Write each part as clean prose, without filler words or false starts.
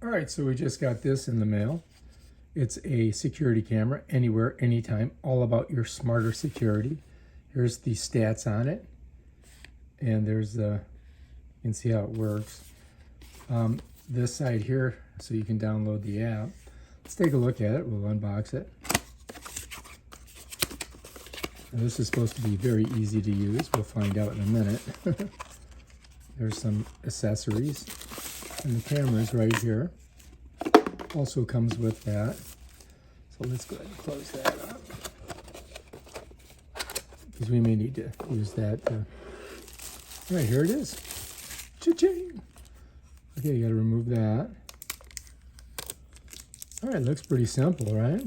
All right, so we just got this in the mail. It's a security camera, anywhere, anytime, all about your smarter security. Here's the stats on it. And there's the, you can see how it works. This side here, so you can download the app. Let's take a look at it. We'll unbox it. And this is supposed to be very easy to use. We'll find out in a minute. There's some accessories. And the camera's right here. Also comes with that. So let's go ahead and close that up, because we may need to use that. All right, here it is. Cha-ching! Okay, you got to remove that. All right, looks pretty simple, right?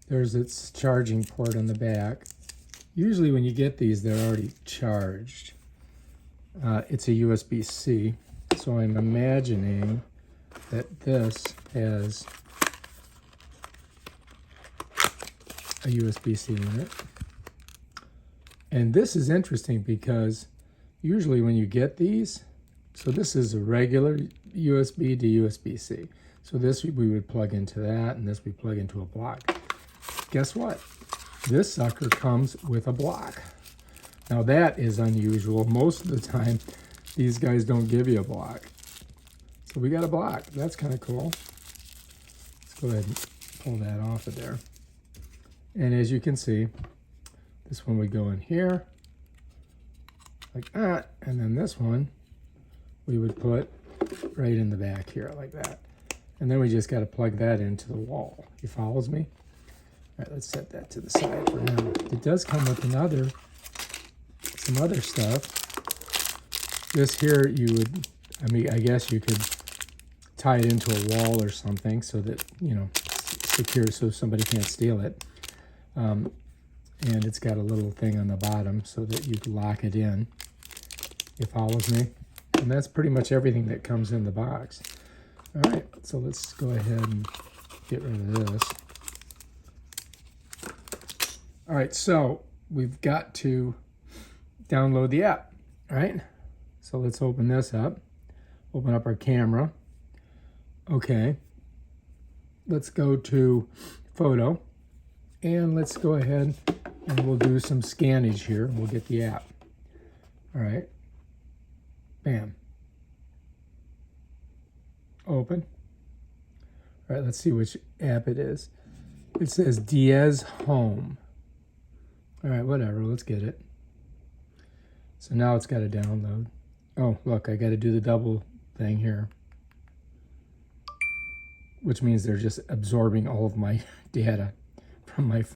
There's its charging port on the back. Usually when you get these, they're already charged. It's a USB-C, so I'm imagining that this has a USB-C in it. And this is interesting because usually when you get these, so this is a regular USB to USB-C. So this we would plug into that, and this we plug into a block. Guess what? This sucker comes with a block. Now that is unusual. Most of the time, these guys don't give you a block. So we got a block. That's kind of cool. Let's go ahead and pull that off of there. And as you can see, this one would go in here, like that. And then this one, we would put right in the back here, like that. And then we just got to plug that into the wall. You follows me? All right, let's set that to the side for now. It does come with some other stuff. This here, you would, I guess you could tie it into a wall or something so that, you know, secure so somebody can't steal it. And it's got a little thing on the bottom so that you can lock it in. You follows me? And that's pretty much everything that comes in the box. All right, so let's go ahead and get rid of this. All right, so we've got to download the app, all right? So let's open this up. Open up our camera. Okay. Let's go to photo. And let's go ahead and we'll do some scannage here. We'll get the app. All right. Bam. Open. All right, let's see which app it is. It says Dzees Home. All right, whatever, let's get it. So now it's got to download. Oh, look, I got to do the double thing here, which means they're just absorbing all of my data from my